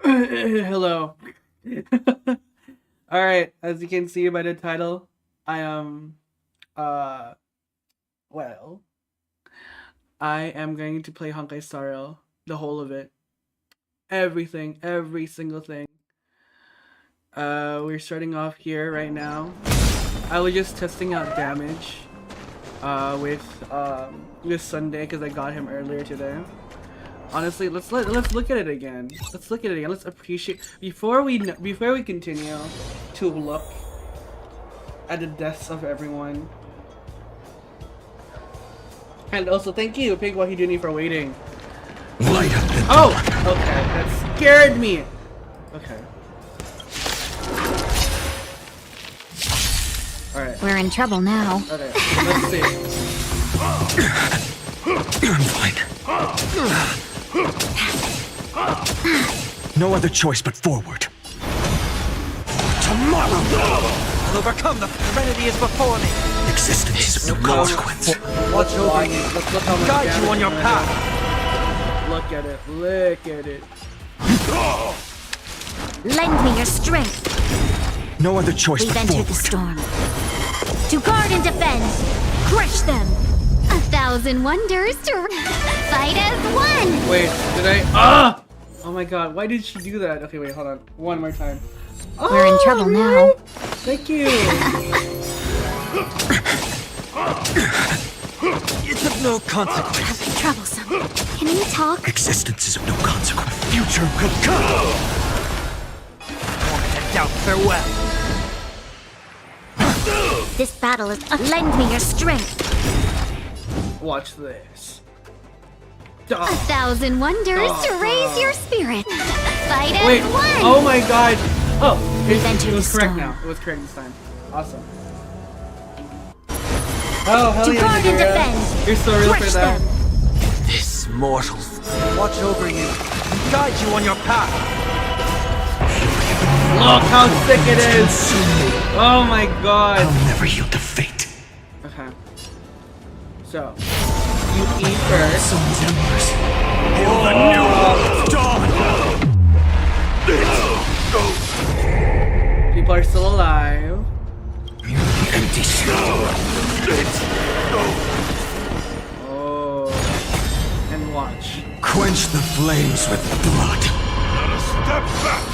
Hello. Alright, as you can see by the title, I am, uh, well, I am going to play Honkai Star Rail, the whole of it. Everything, every single thing. We're starting off here right now. I was just testing out damage, with Sunday because I got him earlier today. Honestly, let's look at it again. Let's look at it again. Let's appreciate before we continue to look at the deaths of everyone. And also, thank you, Pig Wahi Juni, for waiting. Oh, okay, that scared me. Okay. All right. We're in trouble now. Okay, let's see. I'm fine. No other choice but forward. Tomorrow! I'll overcome. The serenity is before me. Existence is of no consequence. Watch over you. Let's look how much Guide damage you on your he path. does. Look at it. Look at it. Lend me your strength. No other choice We've but entered forward. the storm. To guard and defend. Crush them. 1,000 wonders to fight as one. Wait, did I? Ah! Oh my god, why did she do that? Okay, wait, hold on. One more time. We're in trouble now. Thank you. It's of no consequence. Troublesome. Can we talk? Existence is of no consequence. Future could come. Moment of doubt, farewell. This battle is. Lend me your strength. Watch this. 1,000 wonders to raise your spirit. Fight as Wait, one. oh my god. Oh, We've entered it was the correct storm. now. It was correct this time. Awesome. Oh, hell To yeah, guard and Nagara. defend. You're so real for Crush that. them. This mortal watch over you and guide you on your path. Look how sick it is. Oh my god. I'll never yield to fate. Okay. So, you eat first. Sun's embers. Hail the new dawn. People are still alive. Empty shell. Oh. And watch. Quench the flames with blood. Step back.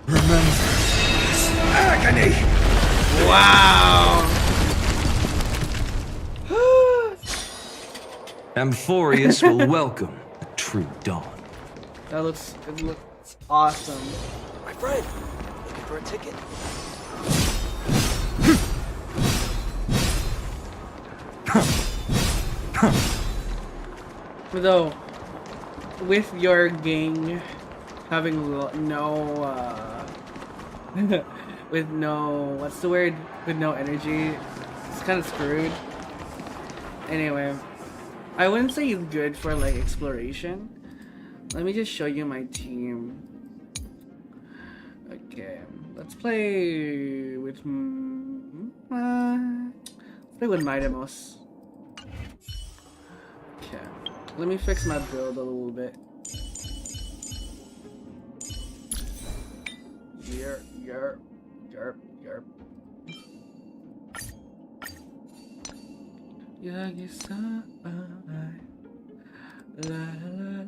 Remember this agony. Wow. Amphorius will welcome the true dawn. It looks awesome. My friend, looking for a ticket? Though, with your gang having with no, what's the word? With no energy, it's kind of screwed. Anyway, I wouldn't say it's good for like exploration. Let me just show you my team. Okay, let's play with Maidemos. Okay, let me fix my build a little bit. Yerp. Yagi-san, la la la la la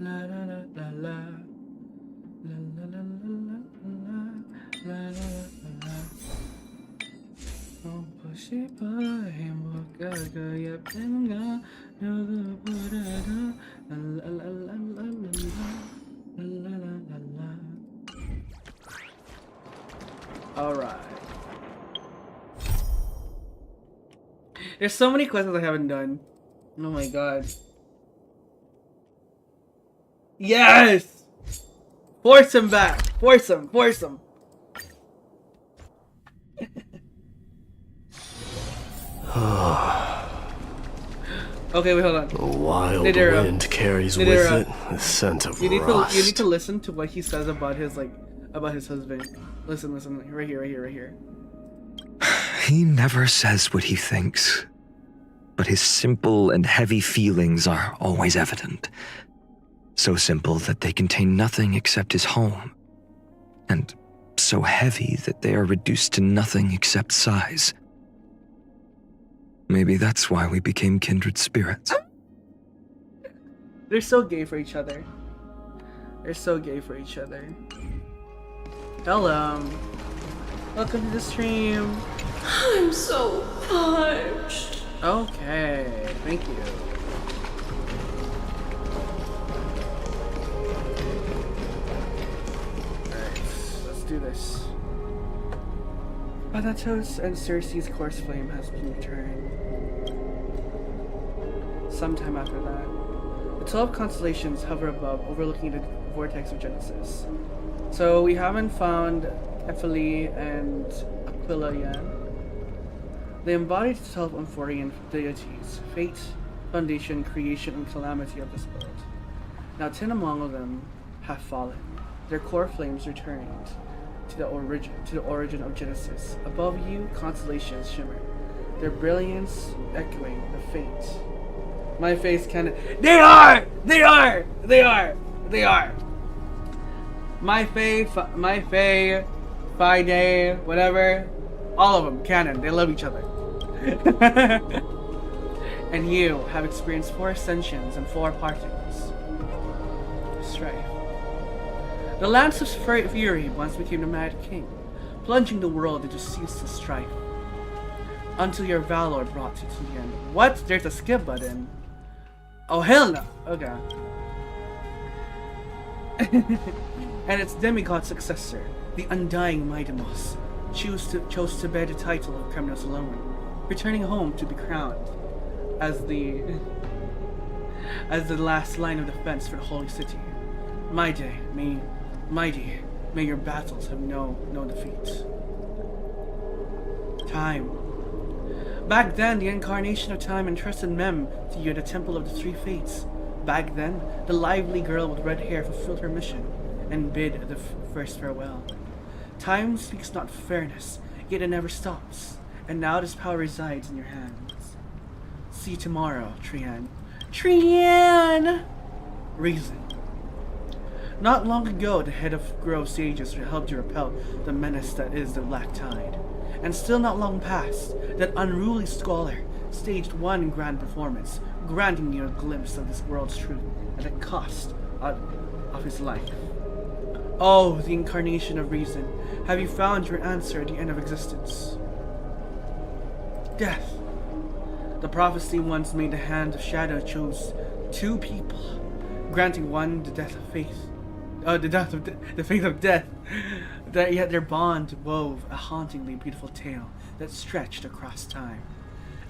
la la la la la la la la la. Oh, pussy boy, mogaga yapinga, no burada, la la la la la la la la la. All right. There's so many questions I haven't done. Oh my god. Yes! Force him back! Force him! Force him! Okay, wait, hold on. A wild Nidera. wind carries Nidera. with it the scent of You need rust. to listen to what he says about his husband. Listen, right here. He never says what he thinks, but his simple and heavy feelings are always evident. So simple that they contain nothing except his home, and so heavy that they are reduced to nothing except size. Maybe that's why we became kindred spirits. They're so gay for each other. They're so gay for each other. Hello. Welcome to the stream. I'm so parched. Okay, thank you. Alright, let's do this. Thanatos and Circe's course flame has been returned. Sometime after that, the 12 constellations hover above, overlooking the vortex of Genesis. So we haven't found Ephyli and Aquila yet. They embody the 12 Amphorian deities, fate, foundation, creation, and calamity of this world. Now 10 among them have fallen. Their core flames returned to the origin of Genesis. Above you, constellations shimmer, their brilliance echoing the fate. My face can. They are! My Fae, Fide, whatever. All of them, canon. They love each other. And you have experienced 4 ascensions and 4 partings. Strife. The Lance of Fury once became the Mad King, plunging the world into ceaseless strife. Until your valor brought you to the end. What? There's a skip button. Oh, hell no. Okay. And its demigod successor, the undying Mightymoss, chose to bear the title of Kremnos alone, returning home to be crowned as the last line of defense for the holy city. Mighty, may your battles have no defeat. Time. Back then, the incarnation of time entrusted Mem to you, the Temple of the Three Fates. Back then, the lively girl with red hair fulfilled her mission and bid the first farewell. Time speaks not fairness, yet it never stops, and now this power resides in your hands. See you tomorrow, Trian. Trian! Reason. Not long ago, the head of Grove Sages helped you repel the menace that is the Black Tide. And still not long past, that unruly scholar staged one grand performance, granting you a glimpse of this world's truth at the cost of his life. Oh, the incarnation of reason, have you found your answer at the end of existence? Death. The prophecy once made the hand of shadow chose 2 people, granting one the death of faith. The faith of death. That yet their bond wove a hauntingly beautiful tale that stretched across time.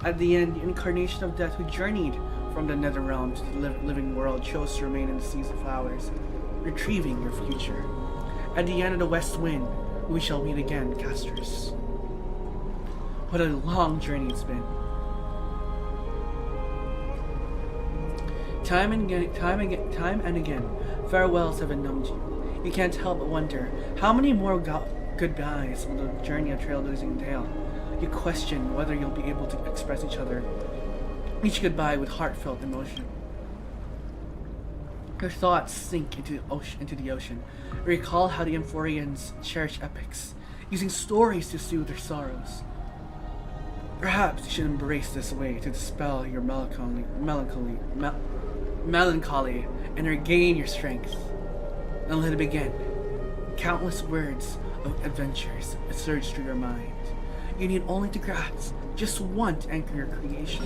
At the end, the incarnation of death, who journeyed from the nether realm to the living world, chose to remain in the seas of flowers, retrieving your future. At the end of the west wind, we shall meet again, casters. What a long journey it's been. Time and again, farewells have numbed you. You can't help but wonder, how many more goodbyes will the journey of trailblazing entail? You question whether you'll be able to express each goodbye with heartfelt emotion. Your thoughts sink into the ocean. Recall how the Amphorians cherish epics, using stories to soothe their sorrows. Perhaps you should embrace this way to dispel your melancholy and regain your strength. And let it begin. Countless words of adventures surge through your mind. You need only to grasp just one to anchor your creation.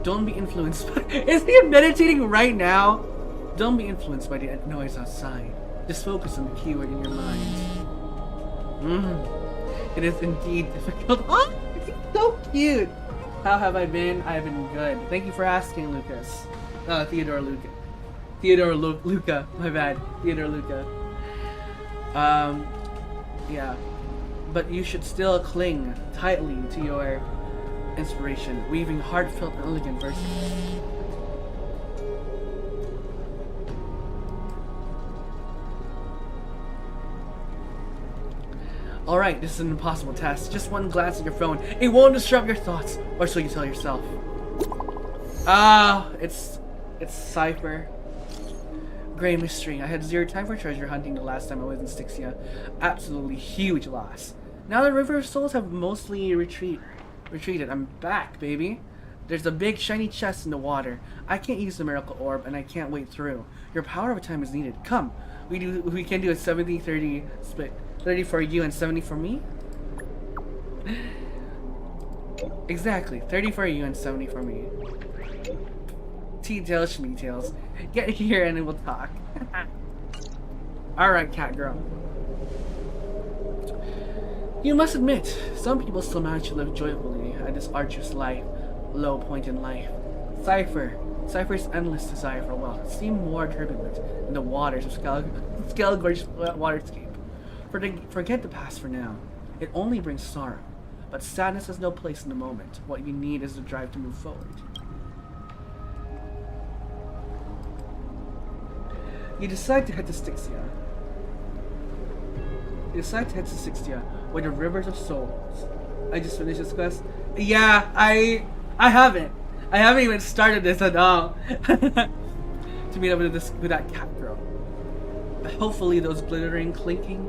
Don't be influenced by... Is he meditating right now? Don't be influenced by the noise outside. Just focus on the keyword in your mind. It is indeed difficult. Oh, he's so cute. How have I been? I have been good. Thank you for asking, Lucas. Theodore Luca. My bad. Theodore Luca. Yeah. But you should still cling tightly to your inspiration, weaving heartfelt and elegant verses. Alright, this is an impossible task. Just one glance at your phone. It won't disrupt your thoughts, or so you tell yourself. It's Cypher. Grey mystery. I had zero time for treasure hunting the last time I was in Styxia. Absolutely huge loss. Now the River of Souls have mostly retreated. I'm back, baby. There's a big shiny chest in the water. I can't use the miracle orb, and I can't wait through. Your power of time is needed. Come, we can do a 70-30 split. 30 for you and 70 for me. Exactly, 30 for you and 70 for me. T-tails, schme-tails. Get here and we'll talk. Alright, cat girl. You must admit, some people still manage to live joyfully at this arduous low point in life. Cypher's endless desire for wealth seemed more turbulent than the waters of Skelgor's waterscape. Forget the past for now. It only brings sorrow. But sadness has no place in the moment. What you need is the drive to move forward. You decide to head to Styxia. Where the Rivers of Souls. I just finished this quest. Yeah, I haven't. I haven't even started this at all. To meet up with that cat girl. But hopefully those glittering, clinking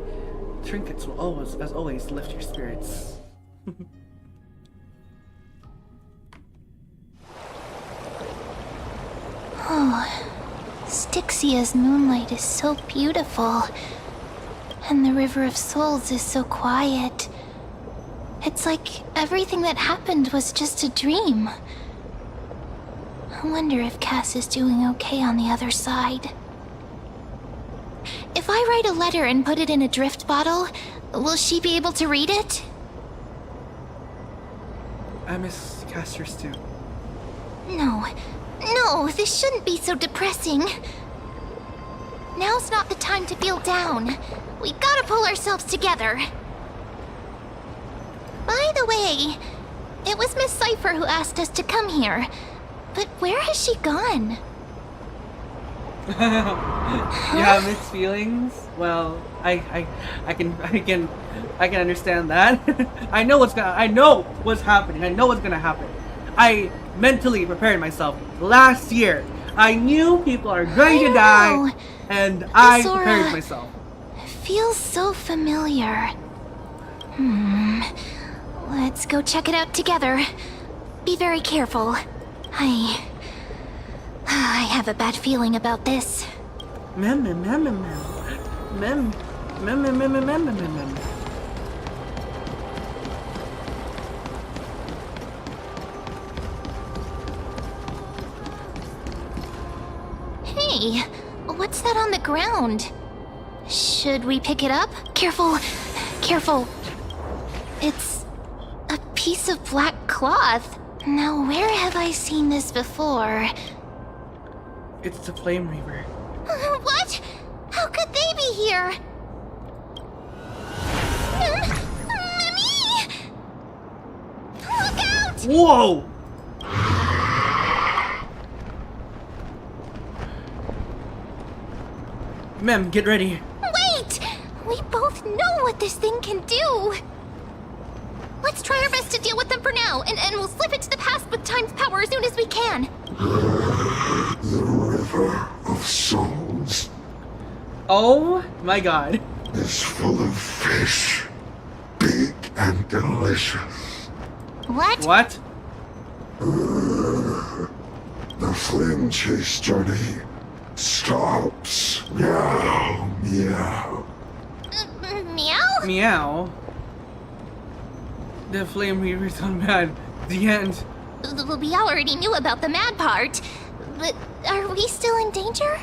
trinkets will always, as always, lift your spirits. Oh, Styxia's moonlight is so beautiful. And the River of Souls is so quiet. It's like everything that happened was just a dream. I wonder if Cass is doing okay on the other side. If I write a letter and put it in a drift bottle, will she be able to read it? I miss Casters too. No, this shouldn't be so depressing. Now's not the time to feel down. We gotta pull ourselves together. By the way, it was Miss Cypher who asked us to come here. But where has she gone? You have mixed feelings? Well, I can understand that. I know what's happening. I know what's gonna happen. I mentally prepared myself last year. I knew people are going to die, and I prepared myself. Feels so familiar. Let's go check it out together. Be very careful. I have a bad feeling about this. Hey, what's that on the ground? Should we pick it up? Careful, careful. It's a piece of black cloth. Now, where have I seen this before? It's the Flame Reaver. What? How could they be here? Mimi! Look out! Whoa! Mem, get ready. Wait! We both know what this thing can do. Let's try our best to deal with them for now, and we'll slip into the past with time's power as soon as we can. The River of Souls Oh my god. is full of fish, big and delicious. What? What? The flame chase journey stops. Meow, meow. Meow? Meow. The Flame Reaver's gone mad. The end. We already knew about the mad part, but are we still in danger?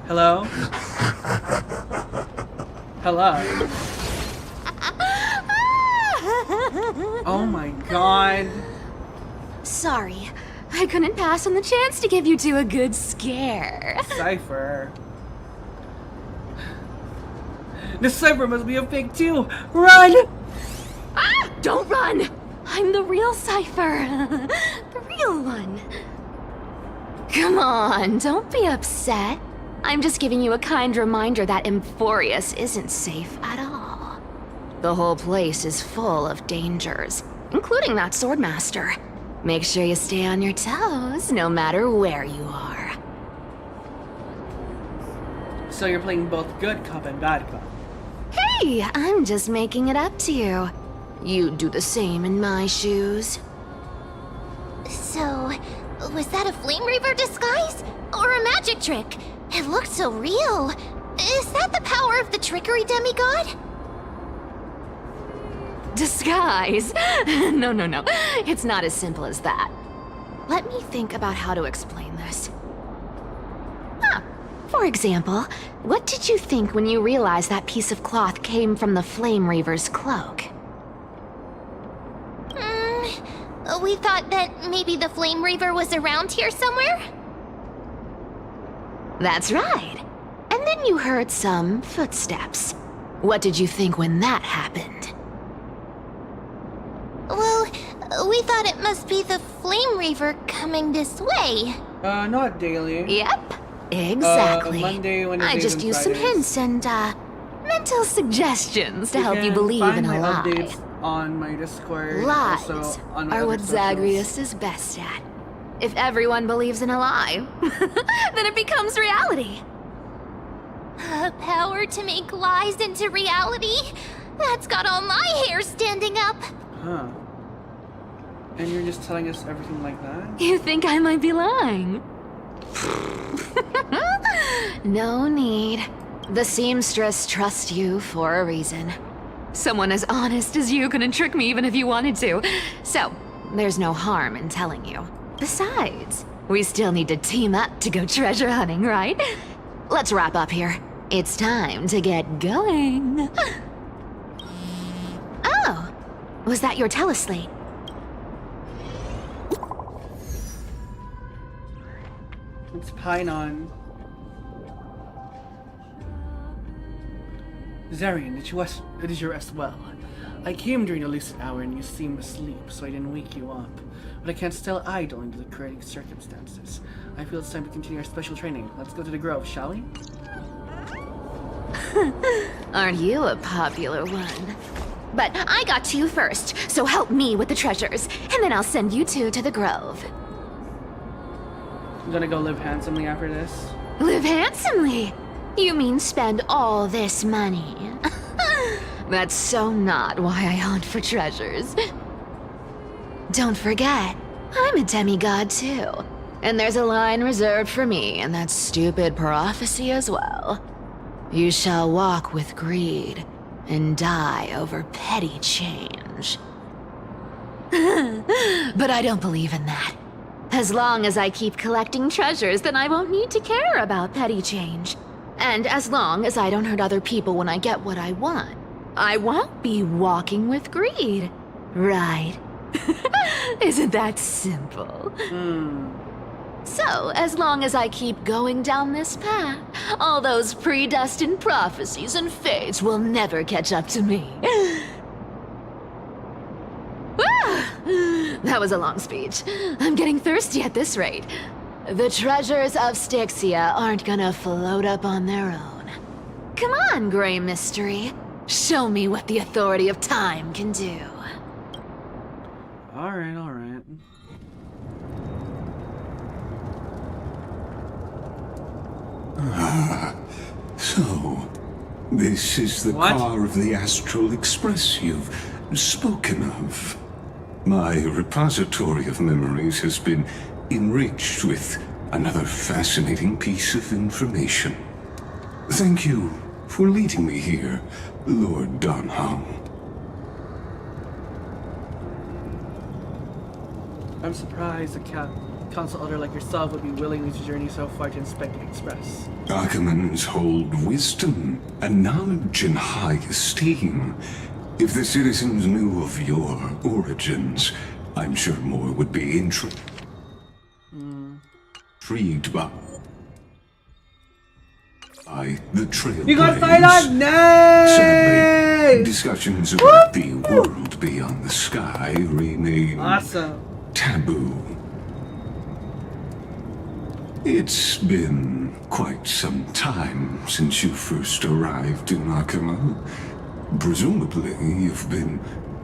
Hello? Hello? Oh my god. Sorry, I couldn't pass on the chance to give you two a good scare. Cypher. The Cypher must be a fake too! Run! Ah! Don't run! I'm the real Cypher. The real one. Come on, don't be upset. I'm just giving you a kind reminder that Emphorius isn't safe at all. The whole place is full of dangers, including that swordmaster. Make sure you stay on your toes, no matter where you are. So you're playing both good cop and bad cop. Hey, I'm just making it up to you. You'd do the same in my shoes. So, was that a Flame Reaver disguise? Or a magic trick? It looked so real. Is that the power of the trickery demigod? Disguise? No. It's not as simple as that. Let me think about how to explain this. For example, what did you think when you realized that piece of cloth came from the Flame Reaver's cloak? We thought that maybe the Flame Reaver was around here somewhere? That's right. And then you heard some footsteps. What did you think when that happened? Well, we thought it must be the Flame Reaver coming this way. Not daily. Yep, exactly. Monday, Wednesdays, I just and used some Fridays. hints and, mental suggestions to help you can believe find in my a lie. updates on my Discord. Lies also on my are other what socials. Zagreus is best at. If everyone believes in a lie, then it becomes reality. Power to make lies into reality? That's got all my hair standing up. Huh. And you're just telling us everything like that? You think I might be lying? No need. The seamstress trusts you for a reason. Someone as honest as you couldn't trick me even if you wanted to. So, there's no harm in telling you. Besides, we still need to team up to go treasure hunting, right? Let's wrap up here. It's time to get going. Oh, was that your teleslate? It's Pinon. Zarian, did you rest well? I came during the lucid hour and you seemed asleep, so I didn't wake you up. But I can't still idle into the current circumstances. I feel it's time to continue our special training. Let's go to the Grove, shall we? Aren't you a popular one? But I got to you first, so help me with the treasures, and then I'll send you two to the Grove. I'm gonna go live handsomely after this. Live handsomely? You mean spend all this money? That's so not why I hunt for treasures. Don't forget, I'm a demigod too. And there's a line reserved for me in that stupid prophecy as well. You shall walk with greed and die over petty change. But I don't believe in that. As long as I keep collecting treasures, then I won't need to care about petty change. And as long as I don't hurt other people when I get what I want, I won't be walking with greed. Right? Isn't that simple? So, as long as I keep going down this path, all those predestined prophecies and fates will never catch up to me. That was a long speech. I'm getting thirsty at this rate. The treasures of Styxia aren't gonna float up on their own. Come on, Grey Mystery. Show me what the authority of time can do. Alright. So, this is the What? car of the Astral Express you've spoken of. My repository of memories has been enriched with another fascinating piece of information. Thank you for leading me here, Lord Donhong. I'm surprised a council elder like yourself would be willing to journey so far to inspect the Express. Archimans hold wisdom and knowledge in high esteem. If the citizens knew of your origins, I'm sure more would be intrigued by the trail. You got Phylon! Sadly, Nay! discussions about the world beyond the sky remain Awesome. taboo. It's been quite some time since you first arrived in Akima. Presumably, you've been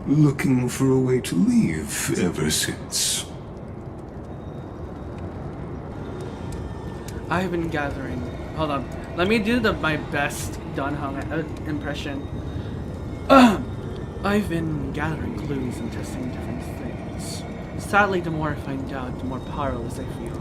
looking for a way to leave ever since. I've been gathering. Hold on. Let me do my best Donghong impression. I've been gathering clues and testing different things. Sadly, the more I find out, the more powerless I feel.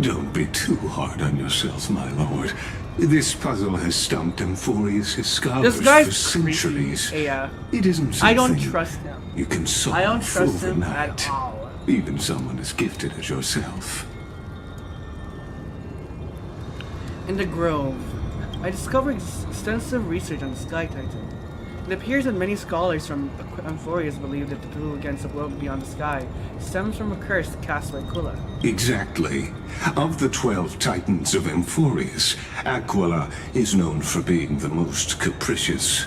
Don't be too hard on yourself, my lord. This puzzle has stumped Amphorius' scholars This guy's for centuries. creepy. Yeah. It isn't something I don't trust him. you can solve I don't trust him overnight. at all. Even someone as gifted as yourself. In the Grove, I discovered extensive research on the Sky Titan. It appears that many scholars from Amphorius believe that the duel against the world beyond the sky stems from a curse cast by Aquila. Exactly. Of the 12 titans of Amphorius, Aquila is known for being the most capricious.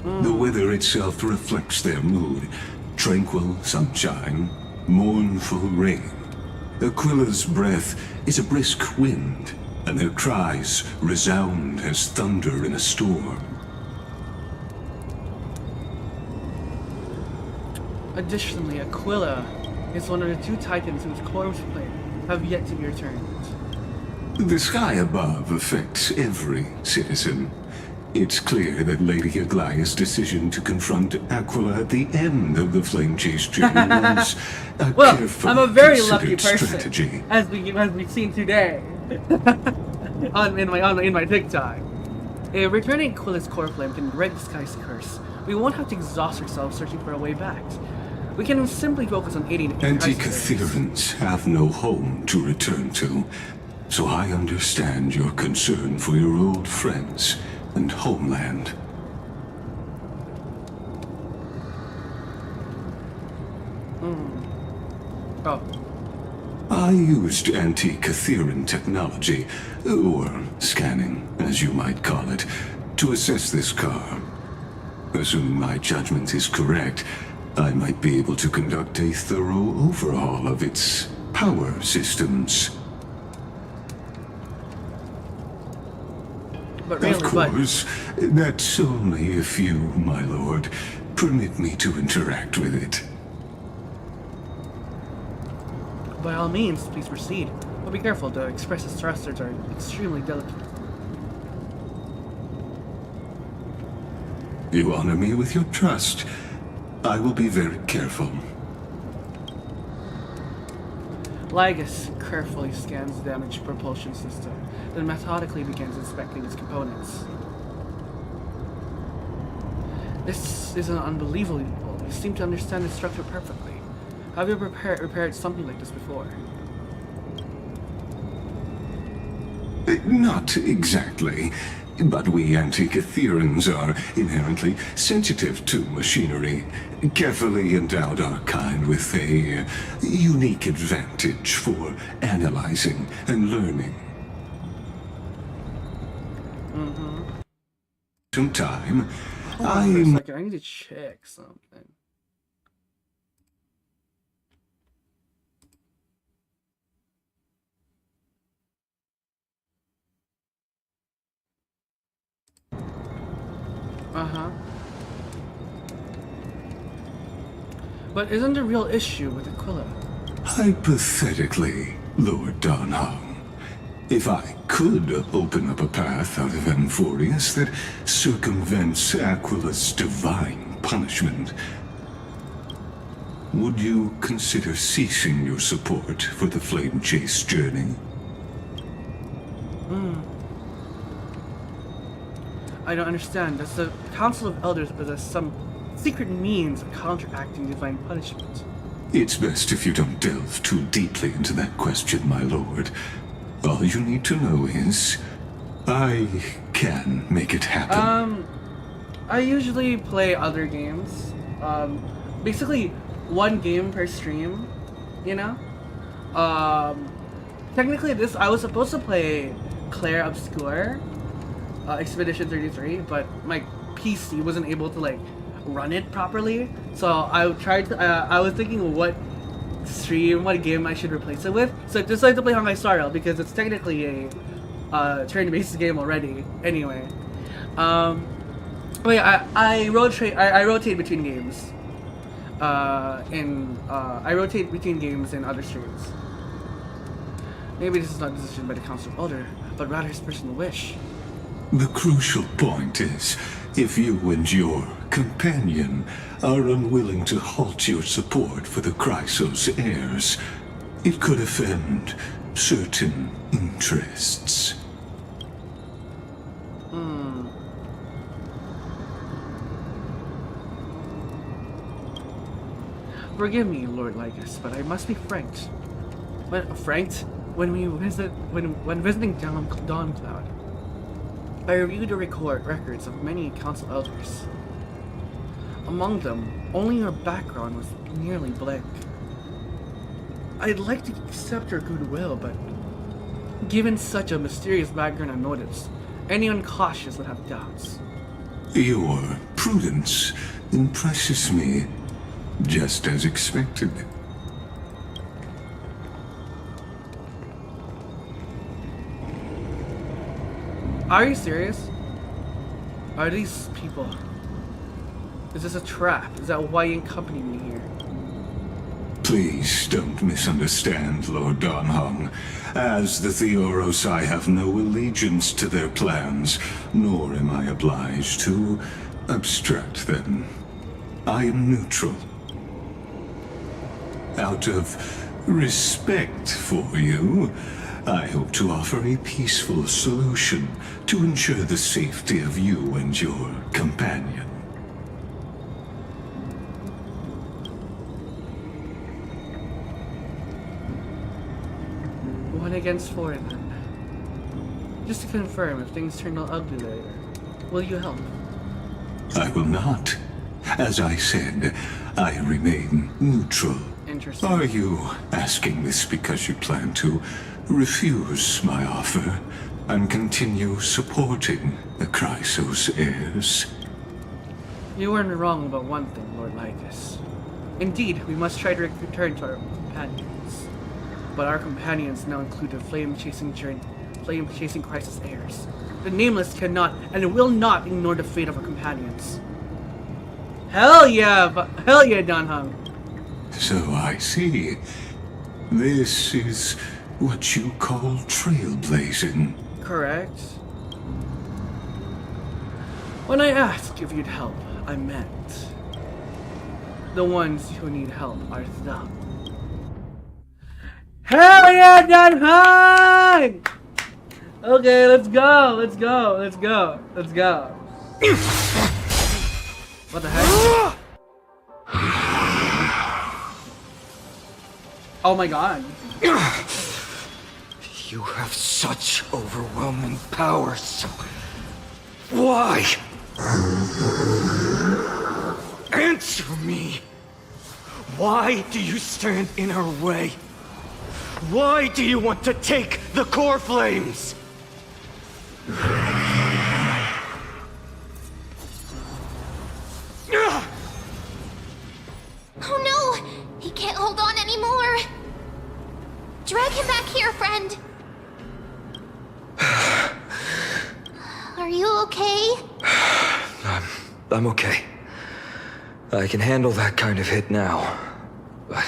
The weather itself reflects their mood. Tranquil sunshine, mournful rain. Aquila's breath is a brisk wind, and their cries resound as thunder in a storm. Additionally, Aquila is one of the 2 titans whose corpse plate have yet to be returned. The sky above affects every citizen. It's clear that Lady Aglaya's decision to confront Aquila at the end of the Flame Chase journey was a Well, carefully I'm a very lucky considered person, strategy. as we've seen today in my TikTok. Returning Aquila's core flame can break the sky's curse. We won't have to exhaust ourselves searching for a way back. We can simply focus on aiding Anti-Catherians have no home to return to, so I understand your concern for your old friends and homeland. Oh. I used anti-Catherian technology, or scanning, as you might call it, to assess this car. Assuming my judgment is correct, I might be able to conduct a thorough overhaul of its power systems. But really, Of course, that's only if you, my lord, permit me to interact with it. by all means, please proceed. But be careful, the expressive thrusters are extremely delicate. You honor me with your trust. I will be very careful. Lygus carefully scans the damaged propulsion system, then methodically begins inspecting its components. This is unbelievable. You seem to understand the structure perfectly. Have you repaired something like this before? Not exactly. But we Antikytherians are inherently sensitive to machinery. Carefully endowed our kind with a unique advantage for analyzing and learning. Some time, Hold on for a second, I need to check something. But isn't the real issue with Aquila? Hypothetically, Lord Donghong, if I could open up a path out of Amphorius that circumvents Aquila's divine punishment, would you consider ceasing your support for the Flame Chase journey? I don't understand. Does the Council of Elders possess some secret means of counteracting divine punishment? It's best if you don't delve too deeply into that question, my lord. All you need to know is, I can make it happen. I usually play other games. Basically, one game per stream, you know? Technically I was supposed to play Claire Obscure, Expedition 33, but my PC wasn't able to, like, run it properly. So I tried to, I was thinking what game I should replace it with. So I decided to play Honkai Star Rail because it's technically a turn-based game already. Anyway, but Wait, I rotate between games. I rotate between games and other streams. Maybe this is not a decision by the Council of Elder, but rather his personal wish. The crucial point is, if you and your companion are unwilling to halt your support for the Chrysos heirs, it could offend certain interests. Forgive me, Lord Lycus, but I must be franked. When visiting Dawn Cloud, I reviewed the records of many council elders. Among them, only your background was nearly blank. I'd like to accept your goodwill, but given such a mysterious background and motives, anyone cautious would have doubts. Your prudence impresses me, just as expected. Are you serious? Are these people? Is this a trap? Is that why you accompanied me here? Please don't misunderstand, Lord Donhong. As the Theoros, I have no allegiance to their plans, nor am I obliged to obstruct them. I am neutral. Out of respect for you, I hope to offer a peaceful solution to ensure the safety of you and your companion. 1 against 4 then. Just to confirm, if things turn out ugly later, will you help? I will not. As I said, I remain neutral. Interesting. Are you asking this because you plan to refuse my offer and continue supporting the Chrysos heirs? You weren't wrong about one thing, Lord Lycus. Indeed, we must try to return to our companions. But our companions now include the flame-chasing Chrysos heirs. The Nameless cannot and will not ignore the fate of our companions. Hell yeah, Donhong. So I see. This is what you call trailblazing. Correct. When I asked if you'd help, I meant the ones who need help are them. Hell yeah, Donhong! Okay, let's go. What the heck? Oh my god. You have such overwhelming powers. Why? Answer me. Why do you stand in our way? Why do you want to take the core flames? Oh no! He can't hold on anymore! Drag him back here, friend! Are you okay? I'm okay. I can handle that kind of hit now. But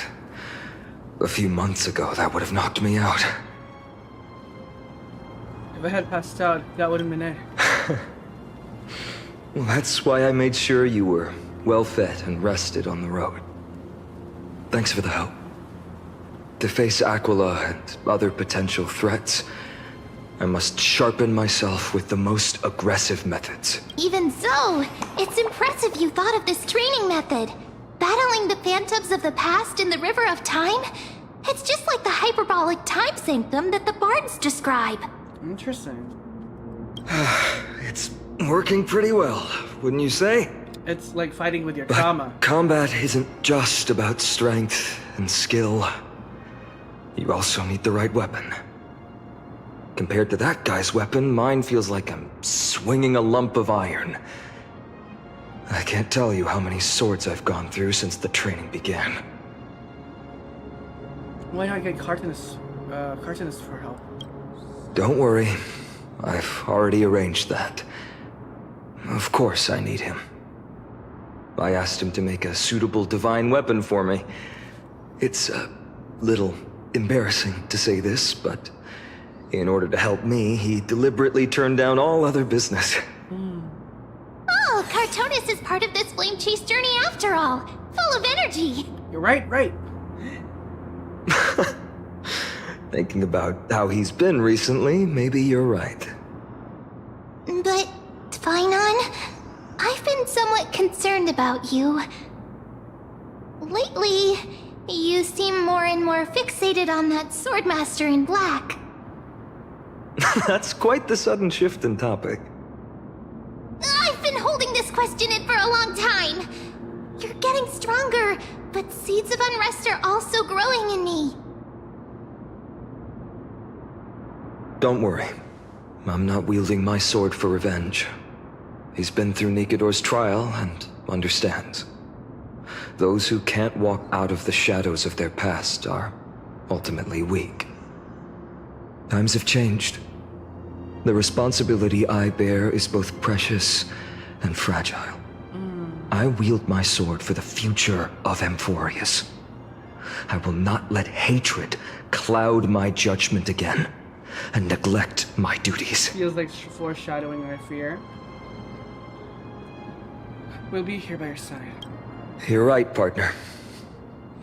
a few months ago, that would have knocked me out. If I had passed out, that would have been it. Well, that's why I made sure you were well fed and rested on the road. Thanks for the help. To face Aquila and other potential threats, I must sharpen myself with the most aggressive methods. Even so, it's impressive you thought of this training method. Battling the phantoms of the past in the River of Time? It's just like the hyperbolic time sanctum that the bards describe. Interesting. It's working pretty well, wouldn't you say? It's like fighting with your trauma. Combat isn't just about strength and skill. You also need the right weapon. Compared to that guy's weapon, mine feels like I'm swinging a lump of iron. I can't tell you how many swords I've gone through since the training began. Why not get cartoonists for help? Don't worry. I've already arranged that. Of course I need him. I asked him to make a suitable divine weapon for me. It's a little embarrassing to say this, but in order to help me, he deliberately turned down all other business. Oh, Cartonis is part of this flame chase journey after all. Full of energy. You're right. Thinking about how he's been recently, maybe you're right. But, Finon, I've been somewhat concerned about you. Lately, you seem more and more fixated on that Swordmaster in black. That's quite the sudden shift in topic. I've been holding this question in for a long time. You're getting stronger, but seeds of unrest are also growing in me. Don't worry. I'm not wielding my sword for revenge. He's been through Nikador's trial and understands. Those who can't walk out of the shadows of their past are ultimately weak. Times have changed. The responsibility I bear is both precious and fragile. I wield my sword for the future of Amphorius. I will not let hatred cloud my judgment again and neglect my duties. Feels like foreshadowing our fear. We'll be here by your side. You're right, partner.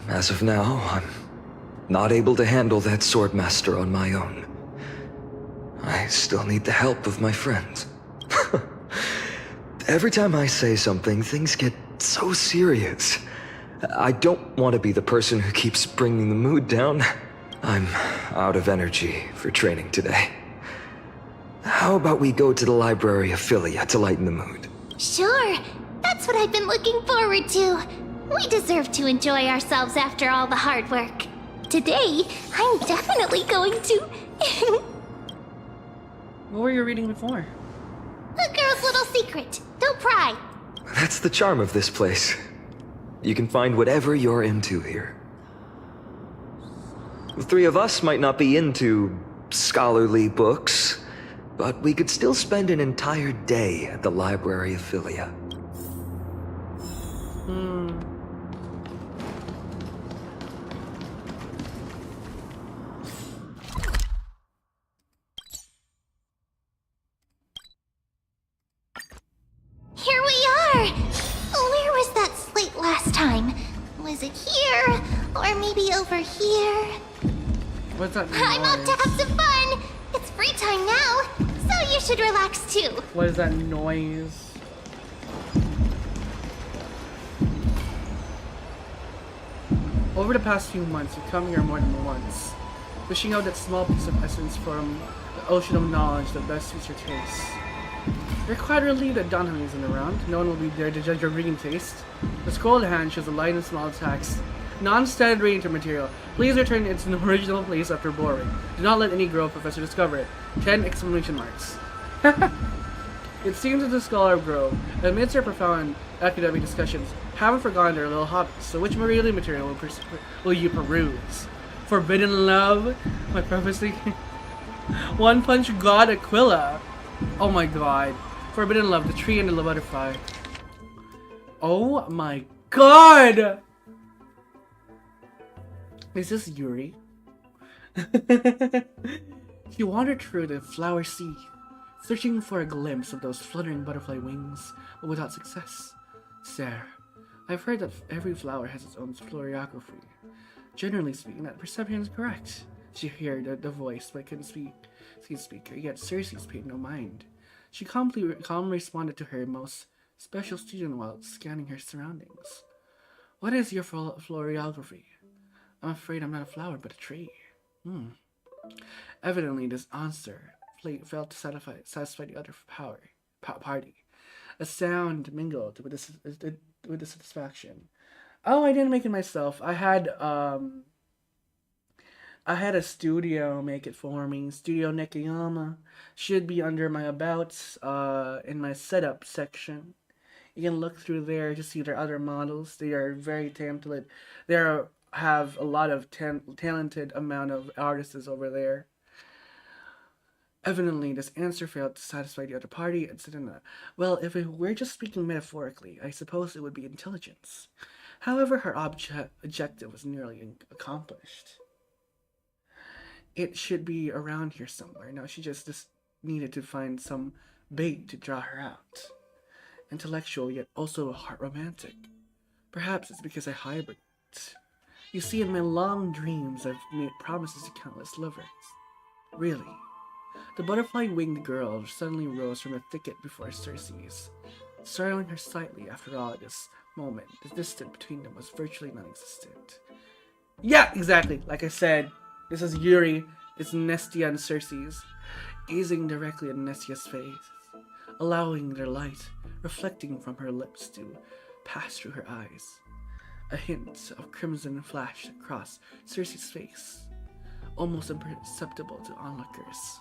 As of now, I'm not able to handle that Swordmaster on my own. I still need the help of my friends. Every time I say something, things get so serious. I don't want to be the person who keeps bringing the mood down. I'm out of energy for training today. How about we go to the library of Philia to lighten the mood? Sure, that's what I've been looking forward to. We deserve to enjoy ourselves after all the hard work. Today, I'm definitely going to... What were you reading before? A girl's little secret. Don't pry. That's the charm of this place. You can find whatever you're into here. The three of us might not be into scholarly books, but we could still spend an entire day at the library of Philia. Here we are! Where was that slate last time? Was it here? Or maybe over here? What's that noise? I'm off to have some fun! It's free time now, so you should relax too. What is that noise? Over the past few months, you've come here more than once, fishing out that small piece of essence from the ocean of knowledge that best suits your taste. You're quite relieved that Donham isn't around. No one will be there to judge your reading taste. The scroll hand shows a light and small text. Non-standard reading material. Please return it to its original place after boring. Do not let any Grove professor discover it. 10 exclamation marks. It seems that the scholar of Grove, amidst their profound academic discussions, haven't forgotten their little hobbies. So which reading material will you peruse? Forbidden Love? My prophecy? One Punch God Aquila. Oh my god. Forbidden Love, The Tree and the Butterfly. Oh my god! Is this Yuri? You wander through the flower sea, searching for a glimpse of those fluttering butterfly wings, but without success. Sir, I've heard that every flower has its own floriography. Generally speaking, that perception is correct. She heard the voice, but couldn't speak, yet Circe's paid no mind. She calmly responded to her most special student while scanning her surroundings. What is your floriography? I'm afraid I'm not a flower, but a tree. Evidently, this answer failed to satisfy the other party. A sound mingled with the satisfaction. Oh, I didn't make it myself. I had a studio make it for me. Studio Nekayama should be under my abouts in my setup section. You can look through there to see their other models. They are very talented. Have a lot of talented amount of artists over there. Evidently, this answer failed to satisfy the other party and said, well, if we're just speaking metaphorically, I suppose it would be intelligence. However, her objective was nearly accomplished. It should be around here somewhere. Now she just needed to find some bait to draw her out. Intellectual, yet also heart romantic. Perhaps it's because I hibernate. You see, in my long dreams, I've made promises to countless lovers. Really. The butterfly-winged girl suddenly rose from a thicket before Circe's, startling her slightly. After all, at this moment, the distance between them was virtually non-existent. Yeah, exactly. Like I said, this is Yuri. It's Nestia and Circe's, gazing directly at Nestia's face, allowing their light reflecting from her lips to pass through her eyes. A hint of crimson flashed across Circe's face, almost imperceptible to onlookers.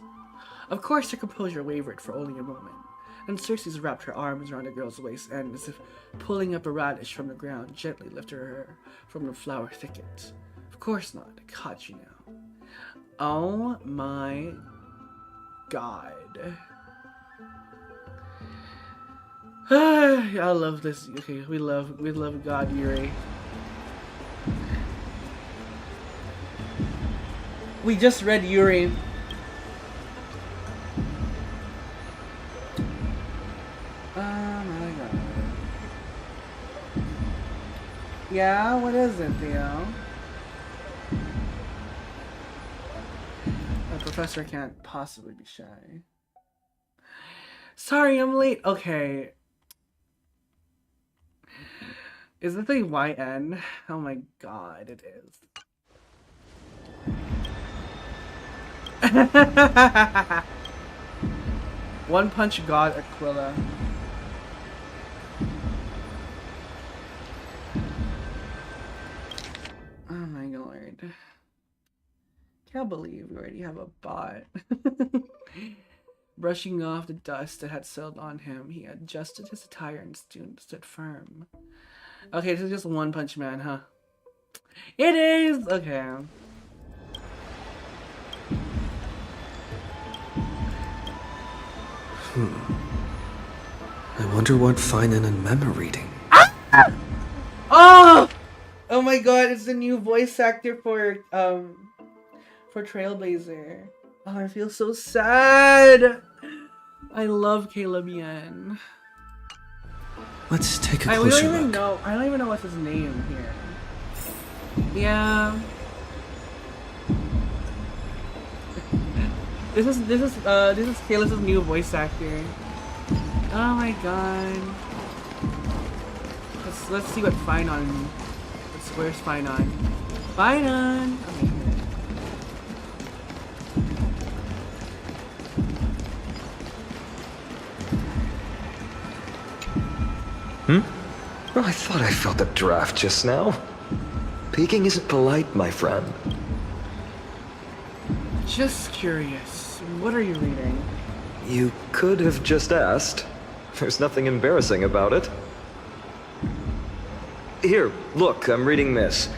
Of course, her composure wavered for only a moment, and Circe wrapped her arms around the girl's waist and, as if pulling up a radish from the ground, gently lifted her from the flower thicket. Of course not, I caught you now. Oh my god. I love this. Okay, we love God Yuri. We just read Yuri. Oh my god. Yeah, what is it, Theo? The professor can't possibly be shy. Sorry, I'm late. Okay. Is it the YN? Oh my god, it is. One Punch God Aquila. Oh my lord. Can't believe we already have a bot. Brushing off the dust that had settled on him, he adjusted his attire and stood firm. Okay, this is just One Punch Man, huh? It is! Okay. I wonder what Finan and Mem are reading. Ah! Oh! Oh my god, it's the new voice actor for Trailblazer. Oh, I feel so sad. I love Caleb Yen. Let's take a I closer don't even look. know. I don't even know what's his name here. Yeah. This is Caleb's new voice actor. Oh my god. Let's see what Finan. Where's Finan? Finan. Okay. Well, I thought I felt a draft just now. Peeking isn't polite, my friend. Just curious. What are you reading? You could have just asked. There's nothing embarrassing about it. Here, look, I'm reading this.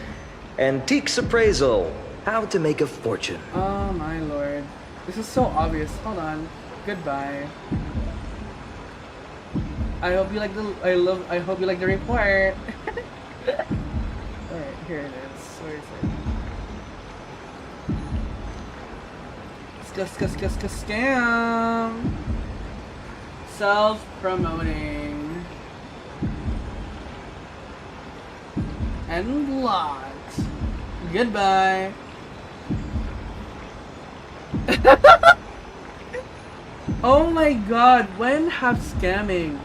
Antiques Appraisal. How to Make a Fortune. Oh my lord. This is so obvious. Hold on. Goodbye. I hope you like I hope you like the report. Alright, here it is. Where is it? Scam. Self-promoting. And blocked. Goodbye. Oh my god, when have scamming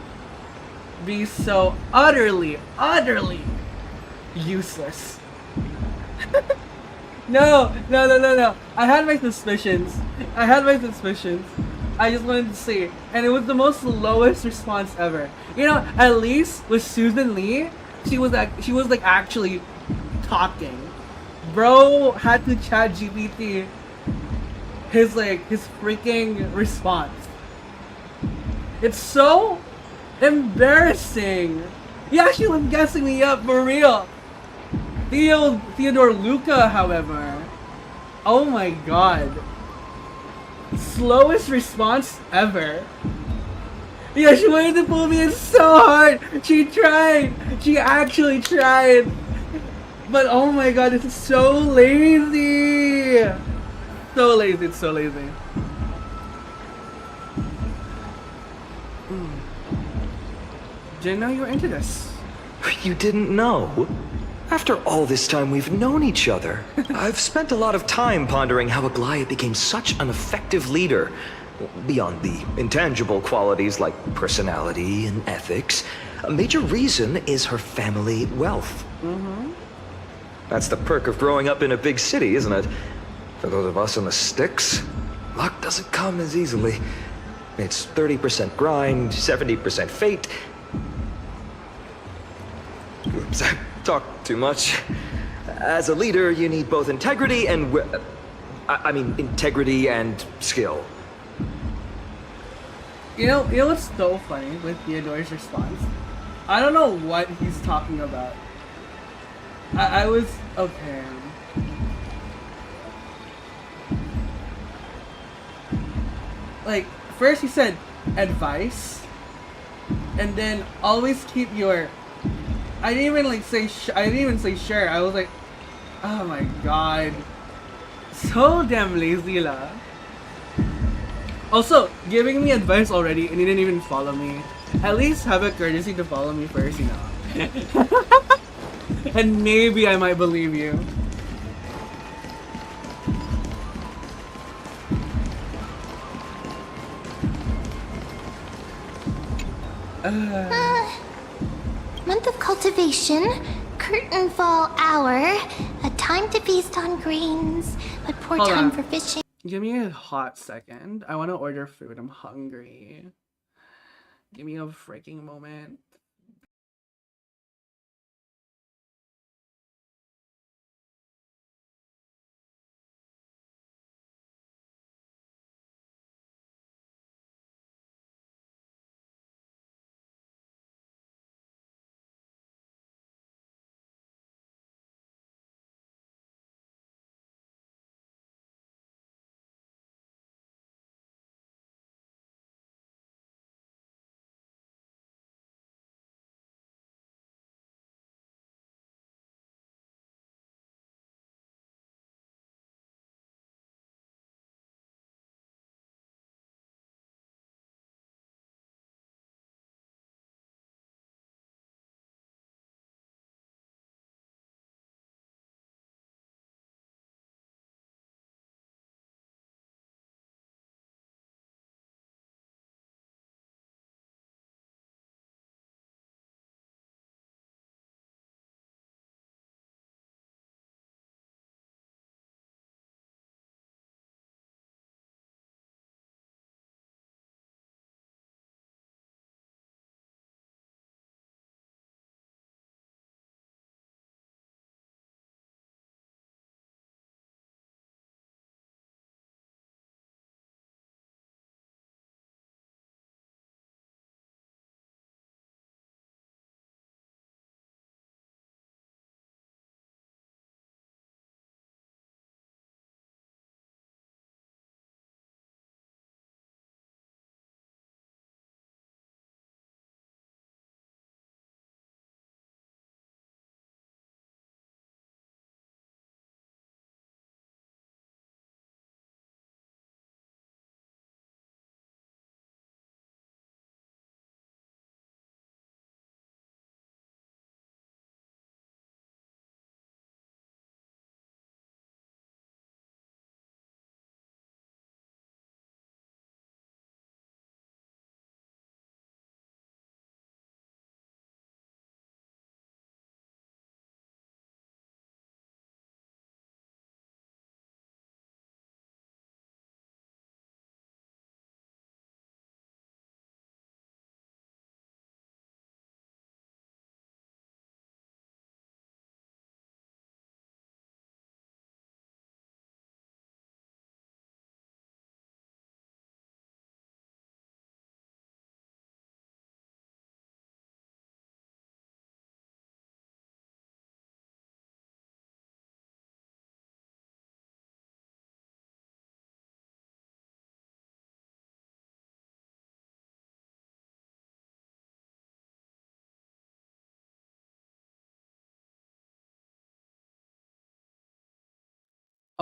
be so utterly useless? No. I had my suspicions. I just wanted to say, and it was the most lowest response ever. You know, at least with Susan Lee, she was like actually talking. Bro had to chat GPT his freaking response. It's so embarrassing. He actually was guessing me up for real. Theodore Luca, however, oh my god. slowest response ever. Yeah, she wanted to pull me in so hard. She tried. She actually tried. But oh my god, this is so lazy. So lazy, it's so lazy. Didn't know you were into this. You didn't know? After all this time we've known each other, I've spent a lot of time pondering how Aglaia became such an effective leader. Beyond the intangible qualities like personality and ethics, a major reason is her family wealth. That's the perk of growing up in a big city, isn't it? For those of us in the sticks, luck doesn't come as easily. It's 30% grind, 70% fate. Oops, I talked too much. As a leader, you need both integrity and integrity and skill. You know what's so funny with Theodore's response? I don't know what he's talking about. I was okay. Like first he said advice, and then always keep your. I didn't even say sure. I was like, oh my god, so damn lazy lah. Also, giving me advice already and you didn't even follow me. At least have a courtesy to follow me first, you know. And maybe I might believe you. Month of cultivation, curtain fall hour, a time to feast on grains, but poor Hold time on. for fishing. Give me a hot second. I want to order food. I'm hungry. Give me a freaking moment.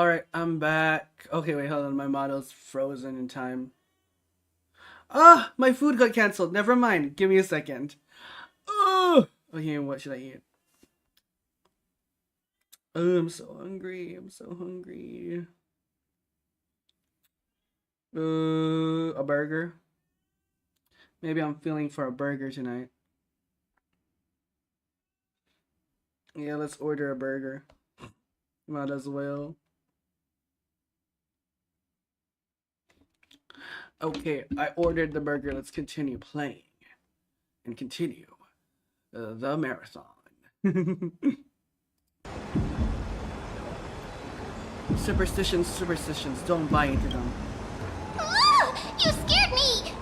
Alright, I'm back. Okay, wait, hold on. My model's frozen in time. Ah! My food got cancelled. Never mind. Give me a second. Oh! Okay, what should I eat? Oh, I'm so hungry. I'm so hungry. A burger. Maybe I'm feeling for a burger tonight. Yeah, let's order a burger. Might as well. Okay, I ordered the burger. Let's continue playing. And continue the marathon. Superstitions, don't buy into them. Ah, you scared me!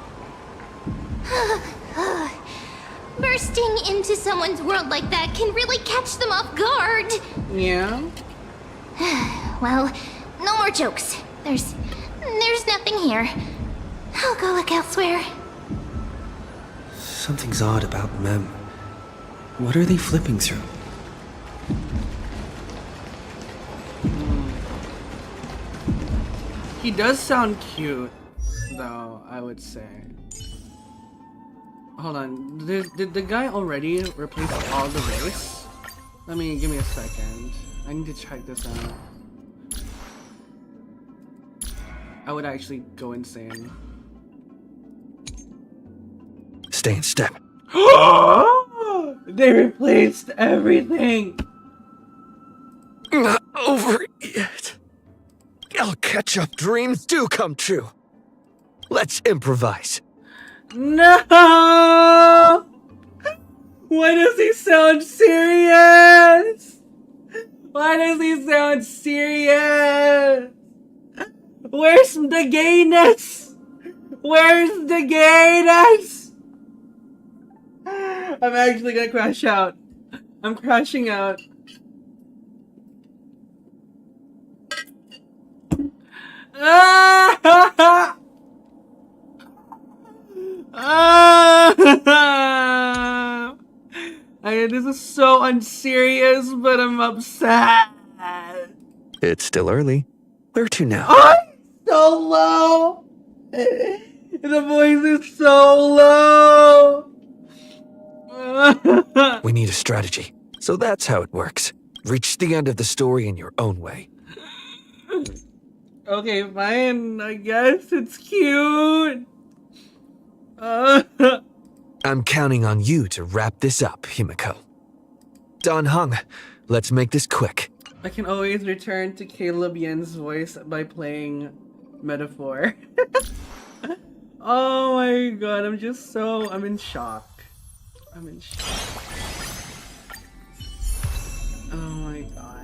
Bursting into someone's world like that can really catch them off guard. Yeah? Well, no more jokes. There's nothing here. I'll go look elsewhere. Something's odd about Mem. What are they flipping through? He does sound cute, though, I would say. Hold on, did the guy already replace all the race? Give me a second. I need to check this out. I would actually go insane. Stay in step. They replaced everything! Not over yet. I'll catch up. Dreams do come true. Let's improvise. No! Why does he sound serious? Why does he sound serious? Where's the gayness? Where's the gayness? I'm actually gonna crash out. I'm crashing out. Ah! This is so unserious, but I'm upset. It's still early. Where to now? I'm so low. The voice is so low. We need a strategy. So that's how it works. Reach the end of the story in your own way. Okay, fine. I guess it's cute. I'm counting on you to wrap this up, Himiko. Don Hung, let's make this quick. I can always return to Caleb Yen's voice by playing Metaphor. Oh my god, I'm in shock. I'm in shock. Oh my god.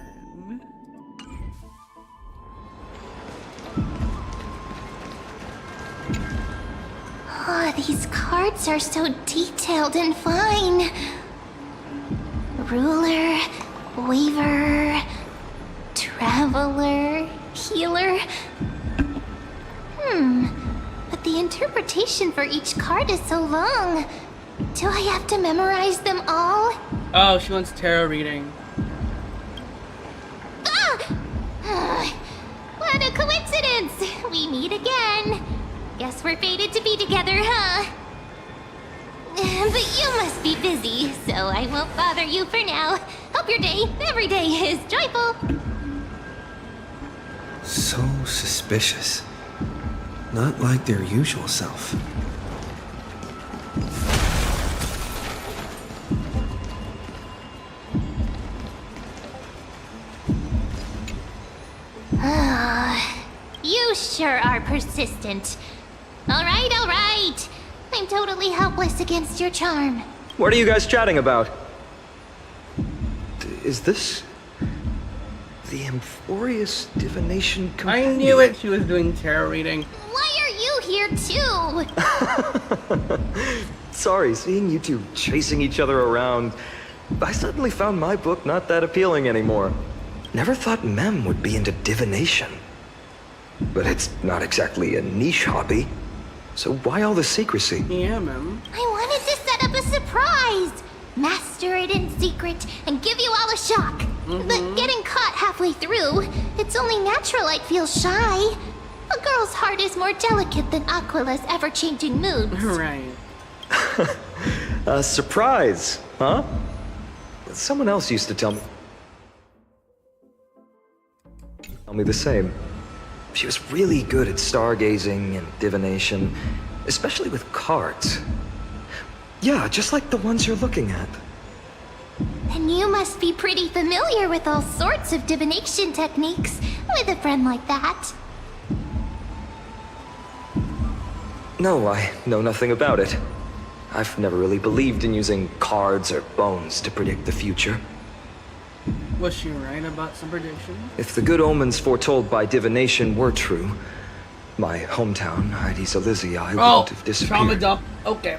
Oh, these cards are so detailed and fine. Ruler, Weaver, Traveler, Healer. But the interpretation for each card is so long. Do I have to memorize them all? Oh, she wants tarot reading. What a coincidence! We meet again. Guess we're fated to be together, huh? But you must be busy, so I won't bother you for now. Hope your day, every day, is joyful. So suspicious. Not like their usual self. You sure are persistent. All right. I'm totally helpless against your charm. What are you guys chatting about? Is this the Amphorious Divination Compendium? I knew it, she was doing tarot reading. Why are you here too? Sorry, seeing you two chasing each other around, I suddenly found my book not that appealing anymore. Never thought Mem would be into divination. But it's not exactly a niche hobby. So why all the secrecy? Yeah, Mem. I wanted to set up a surprise. Master it in secret and give you all a shock. But getting caught halfway through, It's only natural I'd feel shy. A girl's heart is more delicate than Aquila's ever-changing moods. Right. A surprise, huh? Someone else used to tell me the same. She was really good at stargazing and divination, especially with cards. Yeah, just like the ones you're looking at. And you must be pretty familiar with all sorts of divination techniques with a friend like that. No, I know nothing about it. I've never really believed in using cards or bones to predict the future. Was she right about some predictions? If the good omens foretold by divination were true, my hometown, Heidi's Elysia, wouldn't have disappeared. Trauma dump. Okay.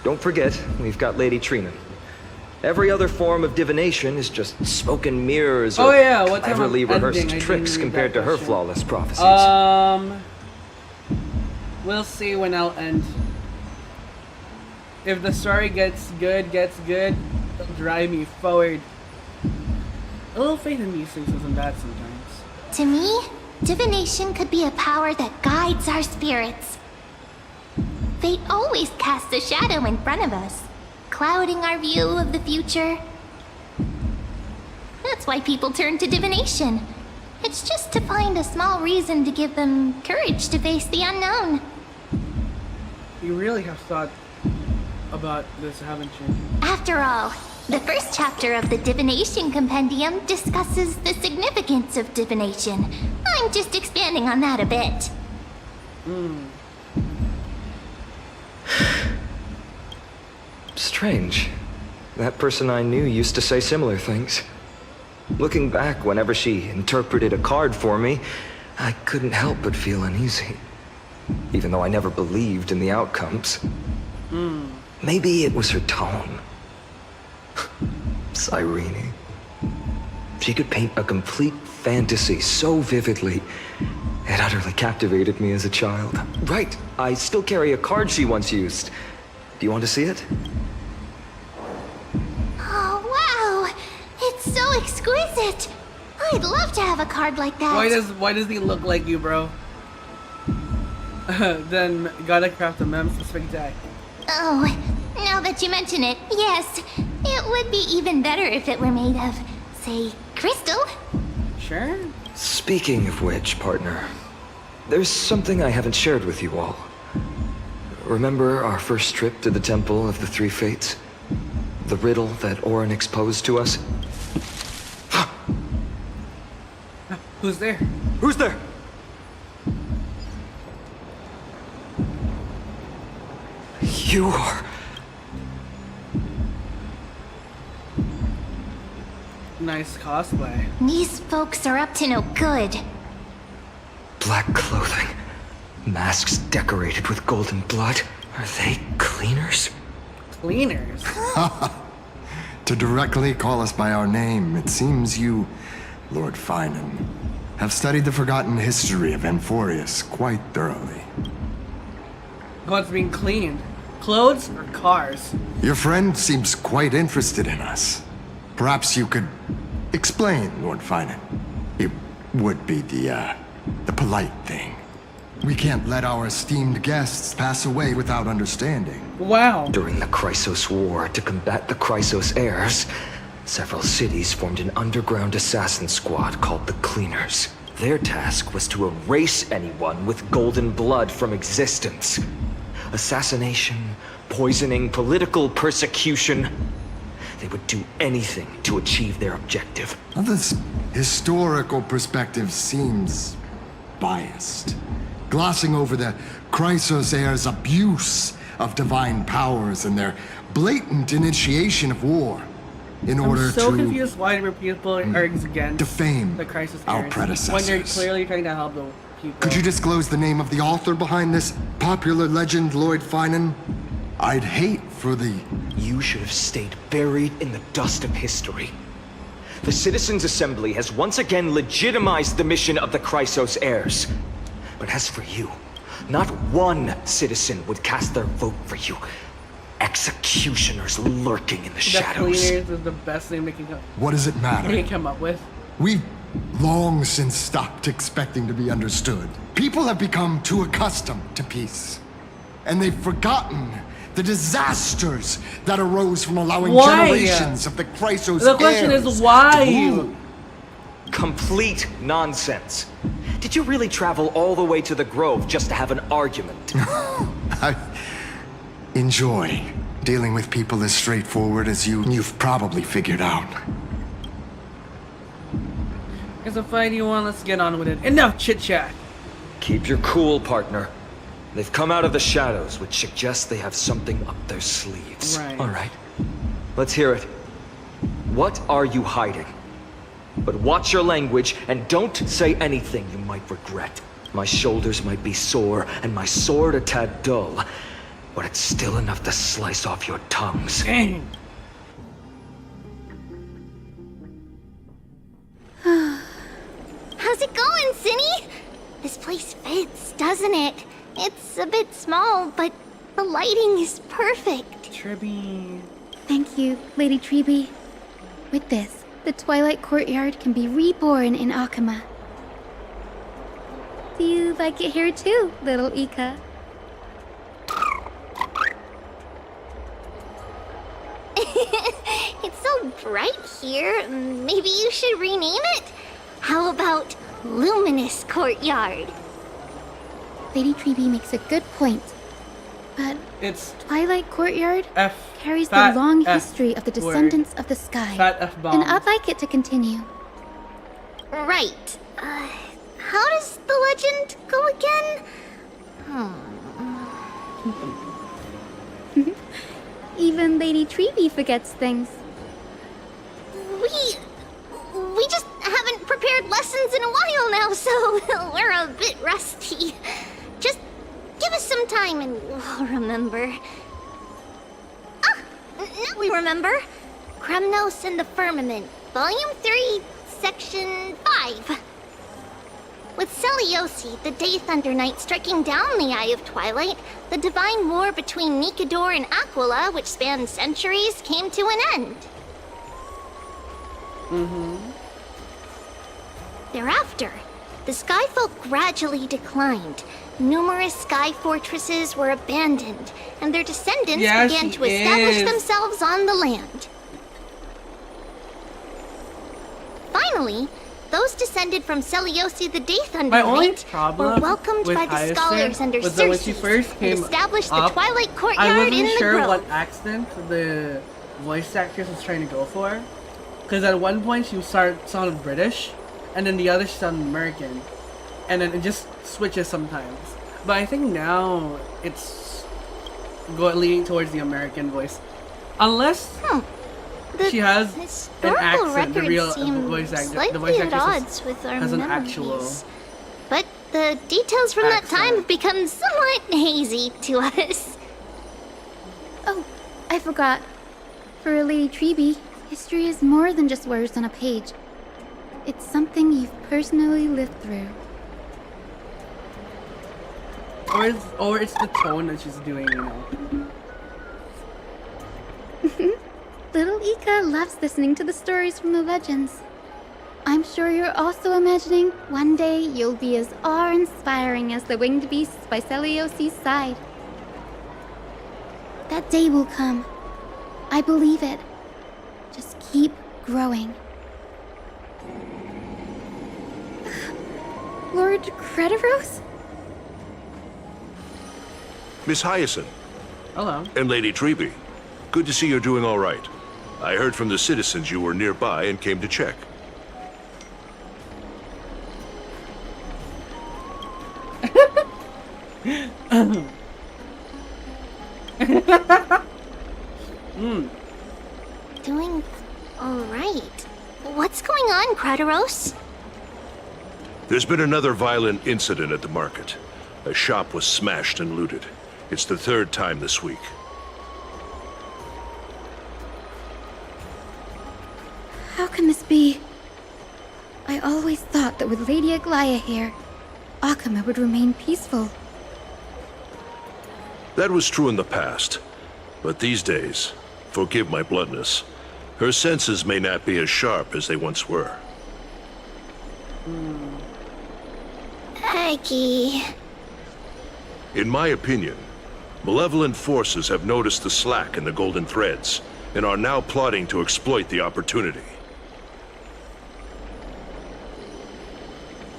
Don't forget, we've got Lady Trina. Every other form of divination is just smoke and mirrors or what time cleverly of ending? rehearsed I tricks didn't read compared that to her question. flawless prophecies. We'll see when I'll end. If the story gets good, it'll drive me forward. A little faith in these things isn't bad sometimes. To me, divination could be a power that guides our spirits. Fate always casts a shadow in front of us, clouding our view of the future. That's why people turn to divination. It's just to find a small reason to give them courage to face the unknown. You really have thought about this, haven't you? After all, the first chapter of the Divination Compendium discusses the significance of divination. I'm just expanding on that a bit. Strange. That person I knew used to say similar things. Looking back, whenever she interpreted a card for me, I couldn't help but feel uneasy. Even though I never believed in the outcomes. Maybe it was her tone. Cyrene. She could paint a complete fantasy so vividly, it utterly captivated me as a child. Right, I still carry a card she once used. Do you want to see it? Oh, wow! It's so exquisite! I'd love to have a card like that. Why does he look like you, bro? Then gotta craft a mem-specific deck. Oh, now that you mention it, yes. It would be even better if it were made of, say, crystal. Sure. Speaking of which, partner, there's something I haven't shared with you all. Remember our first trip to the Temple of the Three Fates? The riddle that Orin exposed to us? Who's there? Who's there? You are... Nice cosplay. These folks are up to no good. Black clothing. Masks decorated with golden blood. Are they cleaners? Cleaners. To directly call us by our name, it seems you, Lord Finan, have studied the forgotten history of Amphorius quite thoroughly. What's being cleaned? Clothes or cars? Your friend seems quite interested in us. Perhaps you could explain, Lord Finan. It would be the polite thing. We can't let our esteemed guests pass away without understanding. Wow. During the Chrysos War, to combat the Chrysos heirs, several cities formed an underground assassin squad called the Cleaners. Their task was to erase anyone with golden blood from existence. Assassination, poisoning, political persecution. They would do anything to achieve their objective. Now, this historical perspective seems biased, glossing over the Chrysos heirs' abuse of divine powers and their blatant initiation of war in order I'm so to confused why people are against defame the crisis our heirs predecessors. when they're clearly trying to help the people. Could you disclose the name of the author behind this popular legend, Lord Finan? I'd hate for the... You should have stayed buried in the dust of history. The Citizens' Assembly has once again legitimized the mission of the Chrysos heirs. But as for you, not one citizen would cast their vote for you. executioners lurking in the The shadows. Cleaners is the best name they can What does it matter? come up with. We've long since stopped expecting to be understood. People have become too accustomed to peace. And they've forgotten the disasters that arose from allowing Why? generations of the Chrysos The question heirs is why? to rule. Complete nonsense. Did you really travel all the way to the Grove just to have an argument? I enjoy dealing with people as straightforward as you've probably figured out. It's a fight you want, let's get on with it. Enough chit-chat! Keep your cool, partner. They've come out of the shadows, which suggests they have something up their sleeves. Right. All right. Let's hear it. What are you hiding? But watch your language and don't say anything you might regret. My shoulders might be sore and my sword a tad dull, but it's still enough to slice off your tongues. Dang. How's it going, Cinny? This place fits, doesn't it? It's a bit small, but the lighting is perfect. Tribby. Thank you, Lady Treby. With this, the Twilight Courtyard can be reborn in Akama. Do you like it here too, little Ika? It's so bright here. Maybe you should rename it? How about Luminous Courtyard? Lady Treby makes a good point. But It's Twilight Courtyard F. carries the fat long F history of the word. descendants of the sky. Fat F-bomb. And I'd like it to continue. Right. How does the legend go again? Even Lady Treby forgets things. We just haven't prepared lessons in a while now, so we're a bit rusty. Just give us some time and we'll remember. Ah! Now we remember. Kremnos and the Firmament, Volume 3, Section 5. With Seliosi, the Day Thunder Knight, striking down the Eye of Twilight, the divine war between Nikador and Aquila, which spanned centuries, came to an end. Thereafter, the Skyfolk gradually declined. Numerous sky fortresses were abandoned, and their descendants began to establish themselves on the land. Finally, those descended from Seliosi the Day Thunder My only Knight were problem welcomed with by the Hyacinth scholars under was that when Circe she first and came established the up, Twilight I Courtyard wasn't in the sure grove. what accent the voice actress was trying to go for. Because at one point she sounded British, and then the other she sounded American. And then it just switches sometimes. But I think now it's leaning towards the American voice. Unless she has an historical accent, the records real seem voice actress. slightly The voice at actress odds with our has an memories. actual But the details from that accent. time have become somewhat hazy to us. Oh, I forgot. For Lady Treby, history is more than just words on a page. It's something you've personally lived through. Or it's the tone that she's doing, you know. Little Ika loves listening to the stories from the legends. I'm sure you're also imagining one day you'll be as awe-inspiring as the winged beasts by Seliosi's side. That day will come. I believe it. Just keep growing. Lord Crediros? Miss Hyacinth Hello. and Lady Treby, good to see you're doing all right. I heard from the citizens you were nearby and came to check. Doing all right. What's going on, Crediros? There's been another violent incident at the market. A shop was smashed and looted. It's the third time this week. How can this be? I always thought that with Lady Aglaya here, Akama would remain peaceful. That was true in the past. But these days, forgive my bluntness, her senses may not be as sharp as they once were. Aggie. In my opinion, malevolent forces have noticed the slack in the golden threads and are now plotting to exploit the opportunity.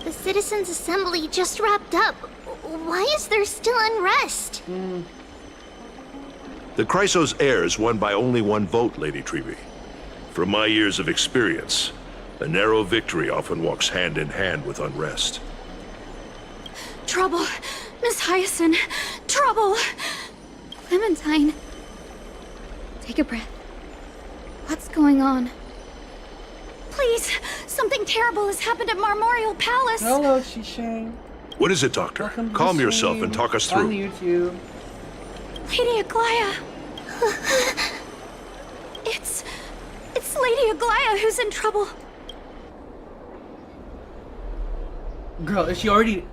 The Citizens' Assembly just wrapped up. Why is there still unrest? The Chrysos heirs won by only one vote, Lady Treevee. From my years of experience, a narrow victory often walks hand in hand with unrest. Trouble. Miss Hyacinth. Trouble. Clementine. Take a breath. What's going on? Please, something terrible has happened at Marmorial Palace. Hello, Shishay. What is it, Doctor? Welcome to Calm the yourself stream and talk us on through. YouTube. Lady Aglaya. It's Lady Aglaya who's in trouble. Girl, is she already...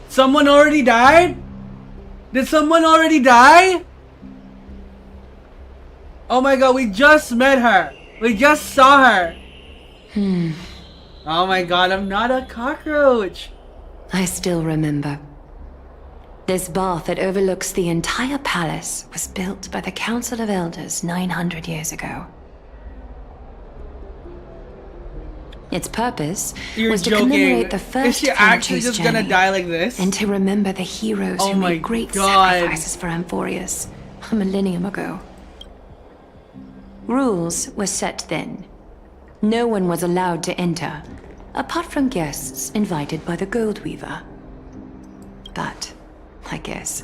Someone already died? Did someone already die? Oh my god, we just met her. We just saw her. Oh my god, I'm not a cockroach. I still remember. This bath that overlooks the entire palace was built by the Council of Elders 900 years ago. Its purpose You're was to joking. commemorate the Is first she actually Planetry's just gonna journey, die like this? and to remember the heroes Oh who my made great God. sacrifices for Amphorius a millennium ago. Rules were set then. No one was allowed to enter, apart from guests invited by the Goldweaver. But, I guess,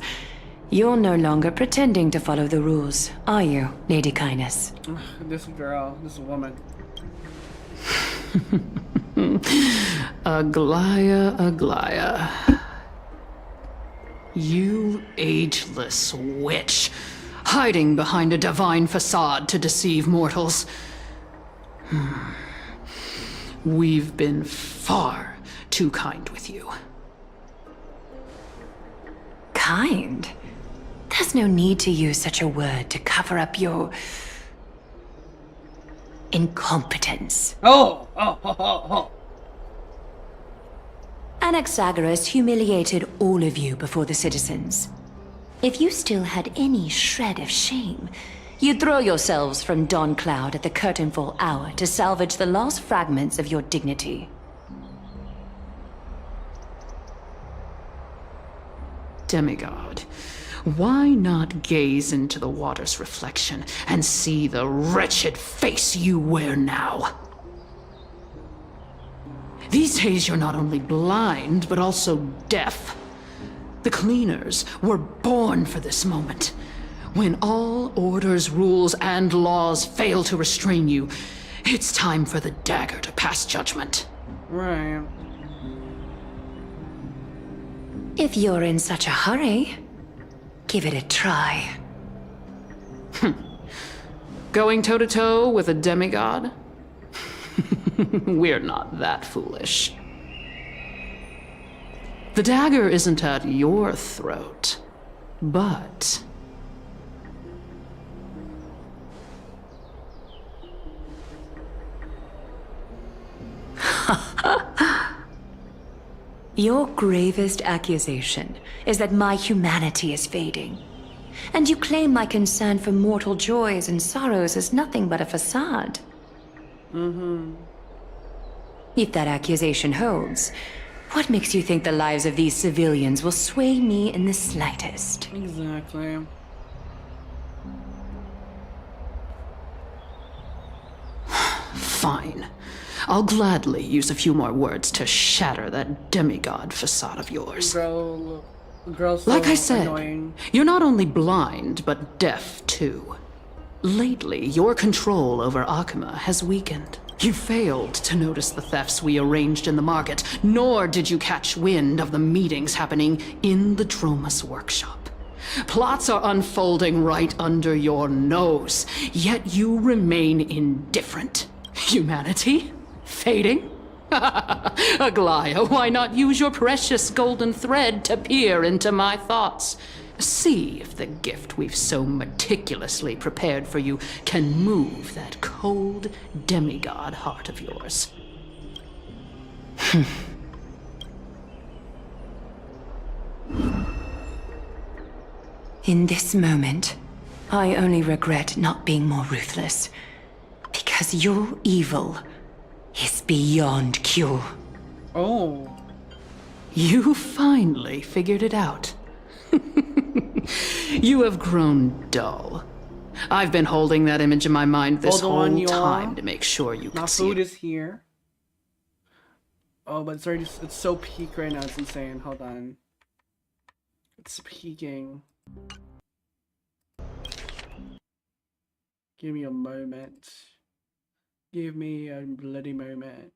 you're no longer pretending to follow the rules, are you, Lady Kindness? Ugh, this girl, this woman. Aglaya, Aglaya. You ageless witch, hiding behind a divine facade to deceive mortals. We've been far too kind with you. Kind? There's no need to use such a word to cover up your... incompetence. Oh. Anaxagoras humiliated all of you before the citizens. If you still had any shred of shame, you'd throw yourselves from Dawn Cloud at the curtainfall hour to salvage the last fragments of your dignity. Demigod, why not gaze into the water's reflection and see the wretched face you wear now? These days you're not only blind, but also deaf. The cleaners were born for this moment. When all orders, rules, and laws fail to restrain you, it's time for the dagger to pass judgment. Right. If you're in such a hurry, give it a try. Going toe-to-toe with a demigod? We're not that foolish. The dagger isn't at your throat, but... Your gravest accusation is that my humanity is fading. And you claim my concern for mortal joys and sorrows is nothing but a facade. If that accusation holds, what makes you think the lives of these civilians will sway me in the slightest? Exactly. Fine. I'll gladly use a few more words to shatter that demigod facade of yours. Girl's so Like I said, annoying. you're not only blind, but deaf too. Lately, your control over Akima has weakened. You failed to notice the thefts we arranged in the market, nor did you catch wind of the meetings happening in the Dromus workshop. Plots are unfolding right under your nose, yet you remain indifferent. Humanity? Fading? Aglaya, why not use your precious golden thread to peer into my thoughts? See if the gift we've so meticulously prepared for you can move that cold demigod heart of yours. In this moment, I only regret not being more ruthless. Because your evil is beyond cure. Oh. You finally figured it out. You have grown dull. I've been holding that image in my mind this Hold on, whole y'all. time to make sure you My could see food it. is here. Oh, but it's so peak right now, it's insane. Hold on. It's peaking. Give me a moment. Give me a bloody moment.